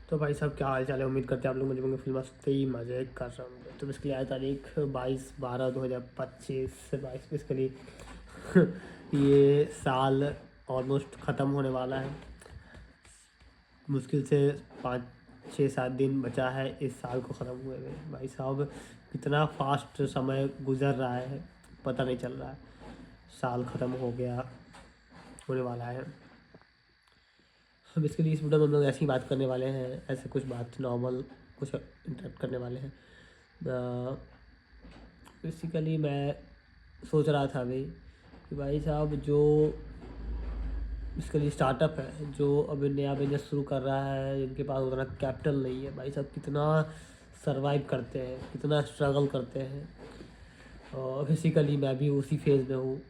तो भाई साहब क्या हाल चाल है, उम्मीद करते हैं आप लोग मुझे फिल्म मस्त ही मज़े कर रहे होंगे। तो इसके लिए आज तारीख 22/12/2025 से 22 इसके लिए ये साल ऑलमोस्ट ख़त्म होने वाला है। मुश्किल से 5 6 7 दिन बचा है इस साल को ख़त्म हुए हुए। भाई साहब कितना फास्ट समय गुजर रहा है, पता नहीं चल रहा है। साल ख़त्म हो गया, होने वाला है। हम इसके लिए इस वीडियो में हम लोग ऐसी बात करने वाले हैं, ऐसे कुछ बात नॉर्मल कुछ इंटरेक्ट करने वाले हैं। बेसिकली मैं सोच रहा था अभी कि भाई साहब जो इसके लिए स्टार्टअप है, जो अभी नया बिजनेस शुरू कर रहा है, जिनके पास उतना कैपिटल नहीं है, भाई साहब कितना सरवाइव करते हैं, कितना स्ट्रगल करते हैं। और बेसिकली मैं भी उसी फेज़ में हूँ।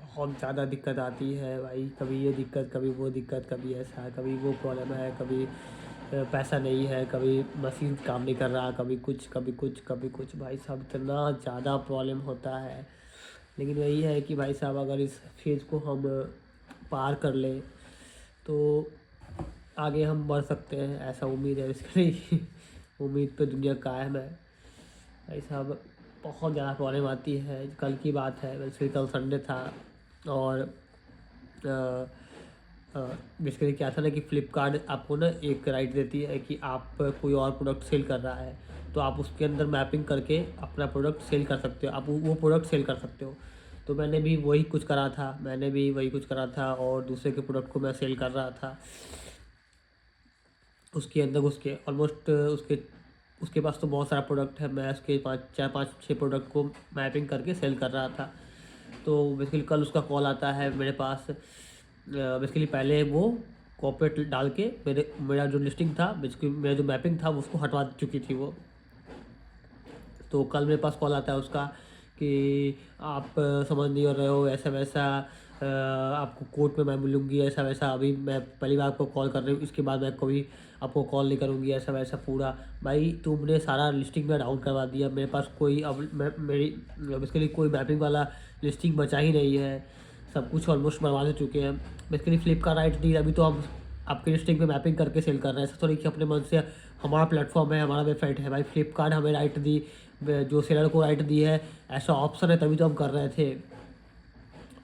बहुत ज़्यादा दिक्कत आती है भाई, कभी ये दिक्कत, कभी वो दिक्कत, कभी ऐसा है, कभी वो प्रॉब्लम है, कभी पैसा नहीं है, कभी मशीन काम नहीं कर रहा, कभी कुछ कभी कुछ कभी कुछ। भाई साहब इतना ज़्यादा प्रॉब्लम होता है। लेकिन वही है कि भाई साहब अगर इस फेज़ को हम पार कर लें तो आगे हम बढ़ सकते हैं, ऐसा उम्मीद है इसके लिए। उम्मीद पे दुनिया कायम है। भाई साहब बहुत ज़्यादा प्रॉब्लम आती है। कल की बात है, वैसे कल संडे था और बेसिकली क्या था ना कि फ़्लिपकार्ट आपको ना एक राइट देती है कि आप कोई और प्रोडक्ट सेल कर रहा है तो आप उसके अंदर मैपिंग करके अपना प्रोडक्ट सेल कर सकते हो, आप वो प्रोडक्ट सेल कर सकते हो। तो मैंने भी वही कुछ करा था, और दूसरे के प्रोडक्ट को मैं सेल कर रहा था। उसके अंदर उसके ऑलमोस्ट उसके पास तो बहुत सारा प्रोडक्ट है, मैं उसके 5 4 5 6 प्रोडक्ट को मैपिंग करके सेल कर रहा था। तो बेसिकली कल उसका कॉल आता है मेरे पास। बेसिकली पहले वो कॉर्पोरेट डाल के मेरा जो लिस्टिंग था, बेसिकली मेरा जो मैपिंग था उसको हटवा चुकी थी वो। तो कल मेरे पास कॉल आता है उसका कि आप समझ नहीं रहे हो, ऐसा वैसा, आपको कोर्ट में मैं मिलूँगी, ऐसा वैसा। अभी मैं पहली बार आपको कॉल कर रही हूँ, इसके बाद मैं कभी आपको कॉल नहीं करूँगी, ऐसा वैसा पूरा। भाई तुमने सारा लिस्टिंग में डाउन करवा दिया, मेरे पास कोई अब मेरी बेसिकली कोई मैपिंग वाला लिस्टिंग बचा ही नहीं है, सब कुछ ऑलमोस्ट बर्बाद हो चुके हैं। बेसिकली फ्लिपकार्ट राइट दी, अभी तो हम आपके लिस्टिंग पे मैपिंग करके सेल कर रहे हैं। ऐसा थोड़ी कि अपने मन से हमारा प्लेटफॉर्म है, हमारा वेबसाइट है। भाई फ्लिपकार्ट हमें राइट दी, जो सेलर को राइट दी है, ऐसा ऑप्शन है तभी तो हम कर रहे थे।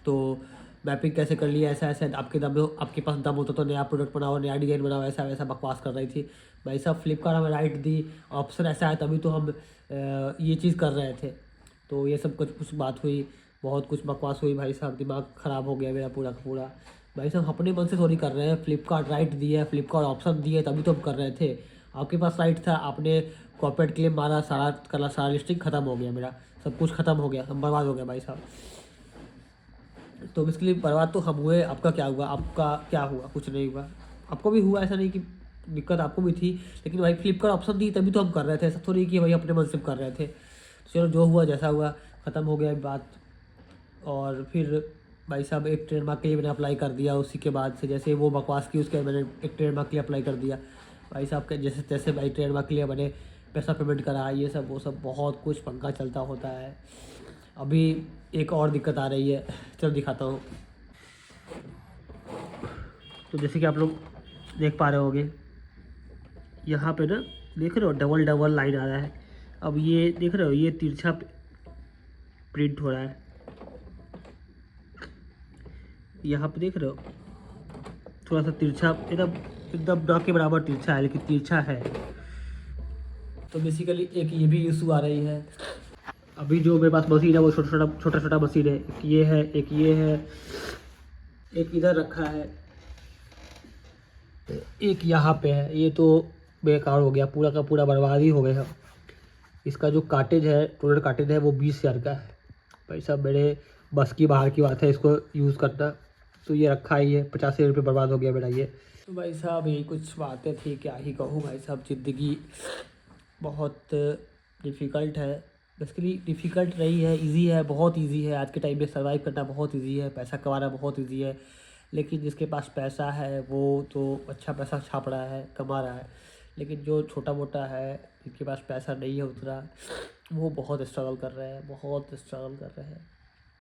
तो मैपिंग कैसे कर लिया, ऐसा ऐसा, आपके पास दम होता तो नया प्रोडक्ट बनाओ, नया डिज़ाइन बनाओ, ऐसा वैसा बकवास कर रही थी। भाई साहब फ्लिपकार्ट हमें राइट दी, ऑप्शन ऐसा है तभी तो हम ये चीज़ कर रहे थे। तो ये सब कुछ बात हुई, बहुत कुछ बकवास हुई। भाई साहब दिमाग ख़राब हो गया मेरा पूरा का पूरा। भाई साहब अपने मन से थोड़ी कर रहे हैं, फ्लिपकार्ट राइट दी है, फ्लिपकार्ट ऑप्शन दिए तभी तो हम कर रहे थे। आपके पास राइट था, आपने कॉर्पोरेट क्लेम मारा, सारा लिस्टिंग ख़त्म हो गया, मेरा सब कुछ ख़त्म हो गया, हम बर्बाद हो गया भाई साहब। तो इसके बर्बाद तो हम हुए, आपका क्या हुआ? आपका क्या हुआ? कुछ नहीं हुआ। आपको भी हुआ, ऐसा नहीं कि दिक्कत आपको भी थी, लेकिन भाई फ्लिपकार्ट ऑप्शन दी तभी तो हम कर रहे थे, ऐसा थोड़ी कि भाई अपने मन से कर रहे थे। चलो जो हुआ जैसा हुआ, ख़त्म हो गया बात। और फिर भाई साहब एक ट्रेडमार्क के लिए मैंने अप्लाई कर दिया। उसी के बाद से जैसे वो बकवास की, उसके बाद मैंने एक ट्रेडमार्क के लिए अप्लाई कर दिया। भाई साहब के जैसे तैसे भाई ट्रेडमार्क के लिए मैंने पैसा पेमेंट करा, ये सब वो सब बहुत कुछ पंगा चलता होता है। अभी एक और दिक्कत आ रही है, चलो दिखाता हूँ। तो जैसे कि आप लोग देख पा रहे होंगे, यहाँ पे ना देख रहे हो डबल डबल लाइन आ रहा है। अब ये देख रहे हो, ये तिरछा प्रिंट हो रहा है, यहाँ पे देख रहे हो थोड़ा सा तिरछा, एकदम एकदम डॉट के बराबर तिरछा है, लेकिन तिरछा है। तो बेसिकली एक ये भी इशू आ रही है। अभी जो मेरे पास मशीन है वो छोटा छोटा मशीन है, एक ये है, एक ये है, एक इधर रखा है, एक यहाँ पे है। ये तो बेकार हो गया, पूरा का पूरा बर्बाद ही हो गया। इसका जो काटेज है, टोटल काटेज है वो 20,000 का है। भाई साहब मेरे बस की बाहर की बात है इसको यूज़ करना। तो ये रखा ही है, 85 रुपये बर्बाद हो गया मेरा ये। तो भाई साहब यही कुछ बातें थी, क्या ही कहूँ भाई साहब। ज़िंदगी बहुत डिफ़िकल्ट है। बेसिकली डिफ़िकल्ट रही है, इजी है, बहुत इजी है। आज के टाइम में सर्वाइव करना बहुत इजी है, पैसा कमाना बहुत इजी है। लेकिन जिसके पास पैसा है वो तो अच्छा पैसा छाप रहा है, कमा रहा है। लेकिन जो छोटा मोटा है, जिनके पास पैसा नहीं है उतना, वो बहुत स्ट्रगल कर रहे हैं, बहुत स्ट्रगल कर रहे हैं।